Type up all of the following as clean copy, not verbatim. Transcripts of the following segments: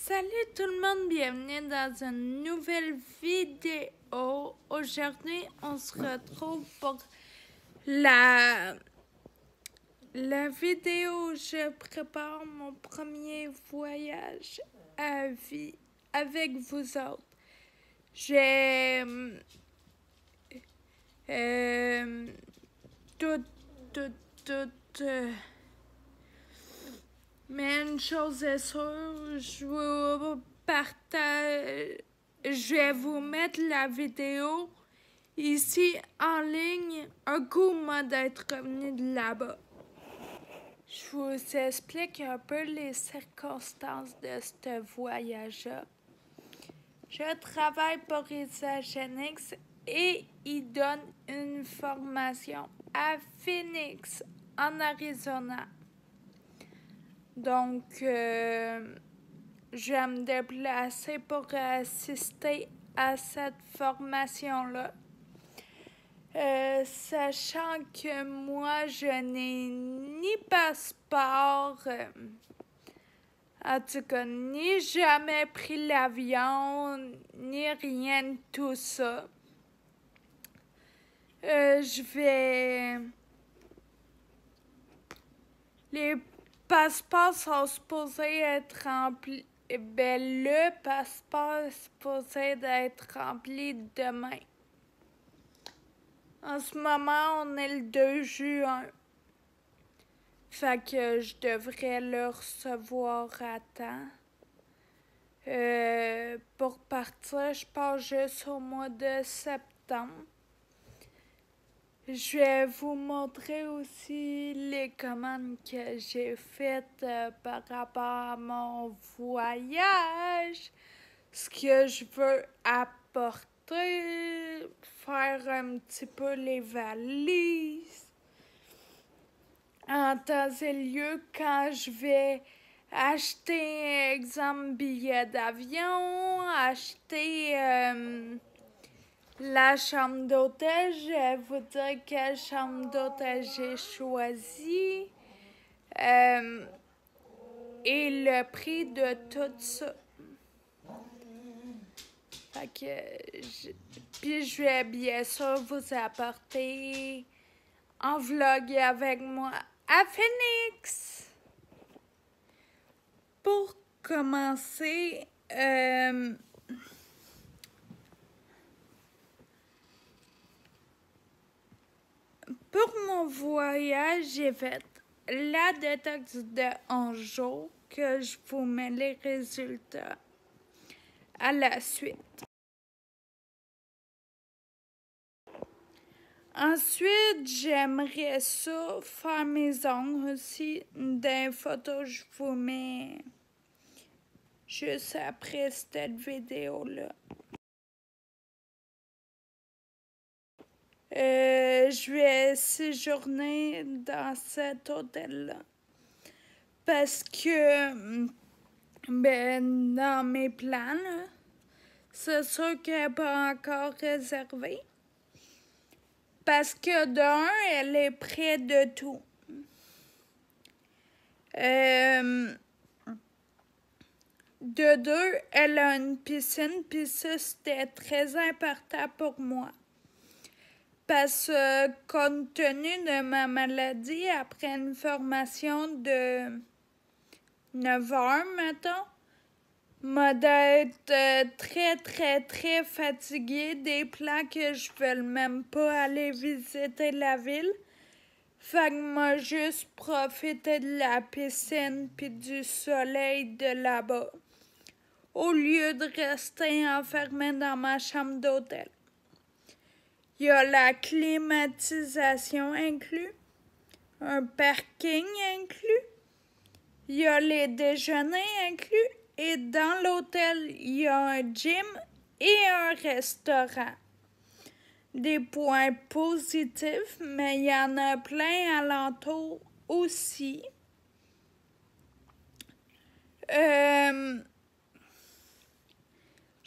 Salut tout le monde, bienvenue dans une nouvelle vidéo. Aujourd'hui, on se retrouve pour la vidéo où je prépare mon premier voyage à vie avec vous autres. J'ai mais une chose est sûre, je vais vous mettre la vidéo ici en ligne un coup moi d'être revenu de là-bas. Je vous explique un peu les circonstances de ce voyage-là. Je travaille pour Isagenix et ils donnent une formation à Phoenix, en Arizona. Donc, je vais me déplacer pour assister à cette formation-là. Sachant que moi, je n'ai ni passeport, en tout cas, ni jamais pris l'avion, ni rien de tout ça. Les passeports sont supposés être remplis. Le passeport est supposé être rempli demain. En ce moment, on est le 2 juin. Fait que je devrais le recevoir à temps. Pour partir, je pars juste au mois de septembre. Je vais vous montrer aussi les commandes que j'ai faites par rapport à mon voyage, ce que je veux apporter, faire un petit peu les valises. En temps et lieu, quand je vais acheter, exemple, billet d'avion, acheter la chambre d'hôtel, je vais vous dire quelle chambre d'hôtel j'ai choisi et le prix de tout ça. Fait que puis je vais bien sûr vous apporter en vlog avec moi à Phoenix. Pour commencer, pour mon voyage, j'ai fait la détox de 11 jours que je vous mets les résultats à la suite. Ensuite, j'aimerais ça faire mes ongles aussi. Des photos, je vous mets juste après cette vidéo-là. Je vais séjourner dans cet hôtel-là parce que dans mes plans, c'est sûr qu'elle n'est pas encore réservée parce que d'un, elle est près de tout. De deux, elle a une piscine, puis ça, c'était très important pour moi. Parce que, compte tenu de ma maladie, après une formation de 9 heures, mettons, m'a d'être très fatiguée, des plans que je veux même pas aller visiter la ville. Fait que m'a juste profité de la piscine puis du soleil de là-bas, au lieu de rester enfermée dans ma chambre d'hôtel. Il y a la climatisation inclus, un parking inclus, il y a les déjeuners inclus et dans l'hôtel, il y a un gym et un restaurant. Des points positifs, mais il y en a plein alentour aussi. Je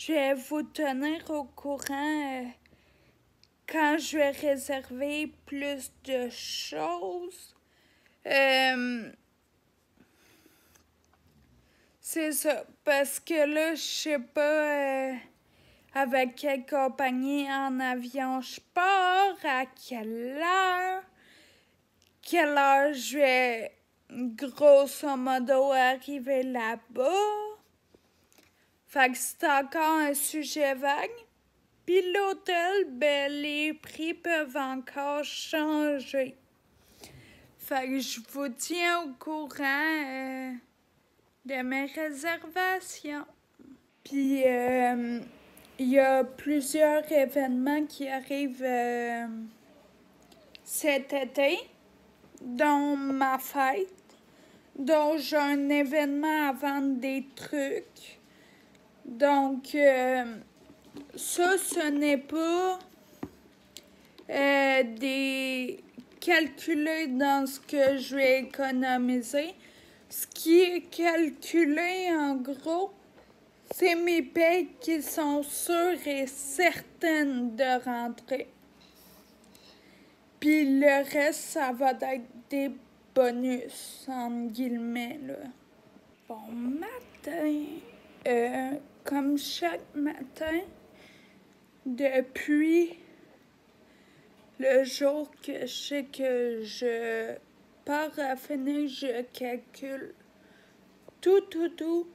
vais vous tenir au courant quand je vais réserver plus de choses. C'est ça, parce que là, je sais pas avec quelle compagnie en avion je pars, à quelle heure je vais grosso modo arriver là-bas. Fait que c'est encore un sujet vague. Puis l'hôtel, ben les prix peuvent encore changer. Fait que je vous tiens au courant de mes réservations. Puis il y a plusieurs événements qui arrivent cet été, dont ma fête, dont j'ai un événement à vendre des trucs. Donc, ça, ce n'est pas des calculés dans ce que je vais économiser. Ce qui est calculé, en gros, c'est mes payes qui sont sûres et certaines de rentrer. Puis le reste, ça va être des bonus, entre guillemets, là. Bon matin, comme chaque matin, depuis le jour que je sais que je pars à finir, je calcule tout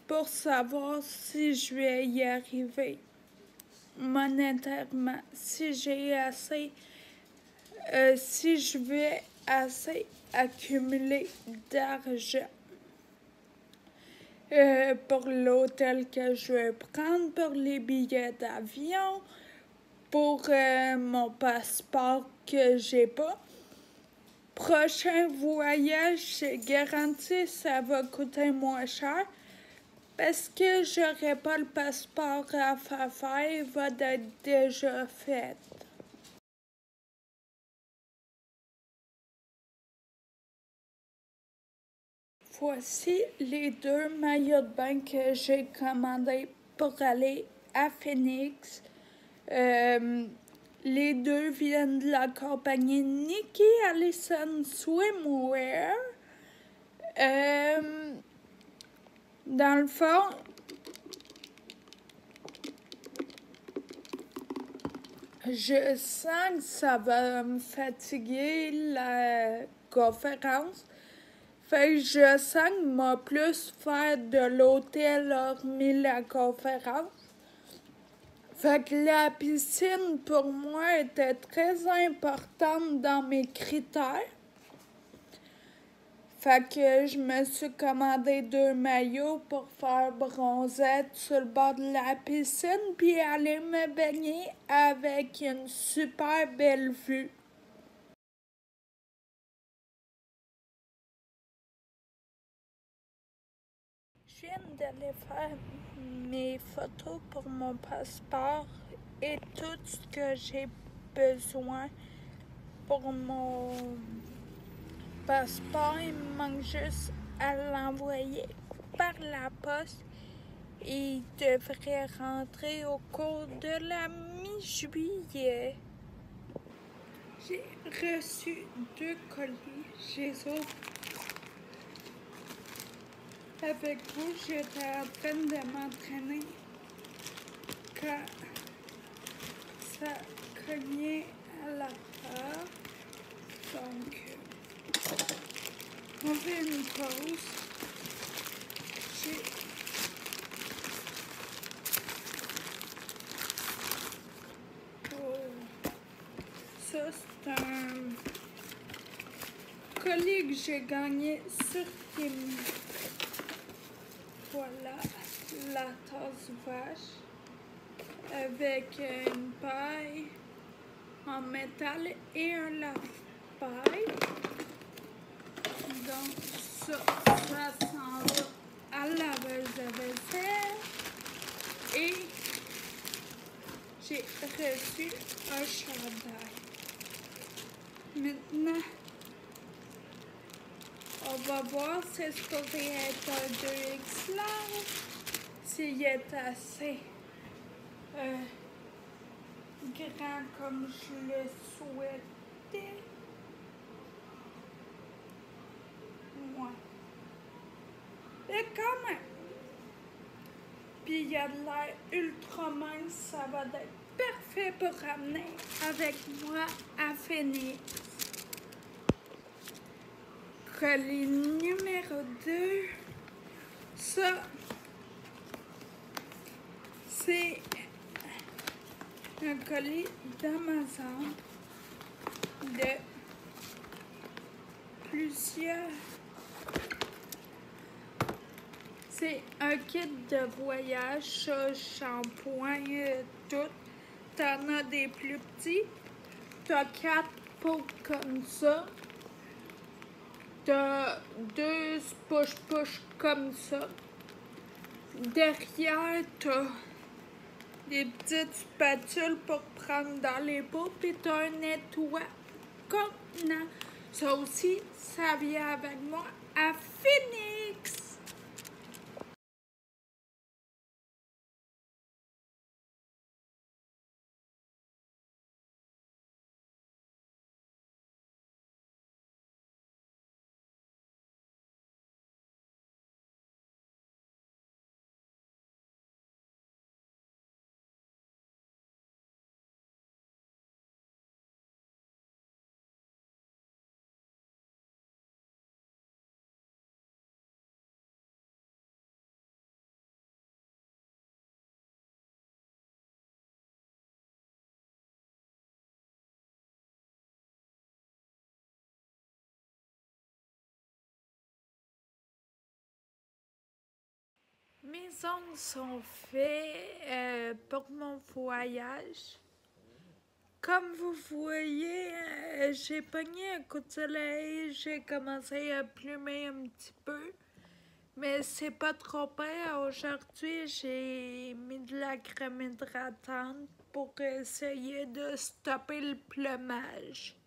pour savoir si je vais y arriver monétairement, si j'ai assez, si je vais assez accumuler d'argent pour l'hôtel que je vais prendre, pour les billets d'avion, pour mon passeport que j'ai pas. Prochain voyage, c'est garanti, ça va coûter moins cher. Parce que j'aurai pas le passeport à faire, il va être déjà fait. Voici les 2 maillots de bain que j'ai commandés pour aller à Phoenix. Les 2 viennent de la compagnie Nikki Allison Swimwear. Dans le fond, je sens que ça va me fatiguer la conférence. Fait que je sens que m'a plus faire de l'hôtel hormis la conférence. Fait que la piscine pour moi était très importante dans mes critères. Fait que je me suis commandé 2 maillots pour faire bronzette sur le bord de la piscine puis aller me baigner avec une super belle vue. Je viens d'aller faire mes photos pour mon passeport et tout ce que j'ai besoin pour mon passeport. Il me manque juste à l'envoyer par la poste. Il devrait rentrer au cours de la mi-juillet. J'ai reçu 2 colis. Je les ouvre avec vous. J'étais en train de m'entraîner quand ça cognait à la porte. Donc, on fait une pause. Ça, c'est un colis que j'ai gagné sur Temu. Voilà la tasse vache avec une paille en métal et un lave-paille. Donc ça s'en va à la laveuse de vaisselle. Et j'ai reçu un chandail. Maintenant, on va voir si c'est supposé être un 2X large, s'il est assez grand comme je le souhaitais. Ouais. Et quand même, puis il y a de l'air ultra mince, ça va être parfait pour ramener avec moi à Phoenix. Colis numéro 2, ça, c'est un colis d'Amazon de plusieurs. C'est un kit de voyage, ça, shampoing, tout. T'en as des plus petits. T'as 4 pots comme ça. T'as 2 push-push comme ça. Derrière, t'as des petites spatules pour prendre dans les pots. Puis t'as un étui contenant. Ça aussi, ça vient avec moi à Phoenix. Mes ongles sont faits pour mon voyage. Comme vous voyez, j'ai pogné un coup de soleil, j'ai commencé à plumer un petit peu, mais c'est pas trop pire. Aujourd'hui, j'ai mis de la crème hydratante pour essayer de stopper le plumage.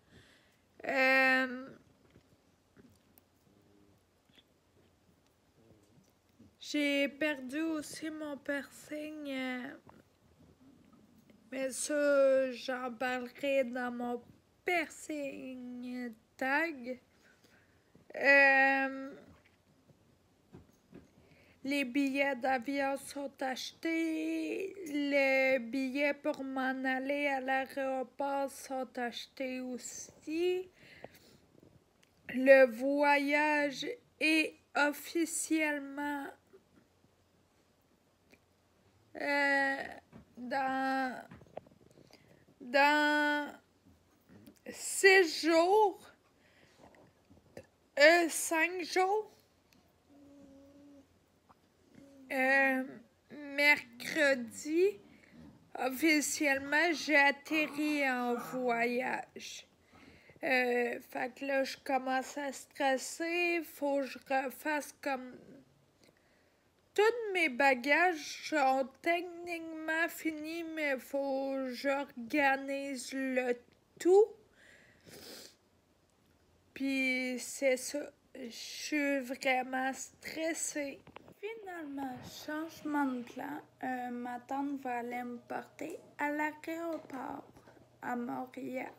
J'ai perdu aussi mon piercing, mais ça, j'en parlerai dans mon piercing tag. Les billets d'avion sont achetés. Les billets pour m'en aller à l'aéroport sont achetés aussi. Le voyage est officiellement dans 6 jours, 5 jours, mercredi, officiellement, j'ai atterri en voyage. Fait que là, je commence à stresser, faut que je refasse comme... Tous mes bagages sont techniquement finis, mais faut que j'organise le tout. Puis c'est ça, je suis vraiment stressée. Finalement, changement de plan, ma tante va aller me porter à l'aéroport à Montréal.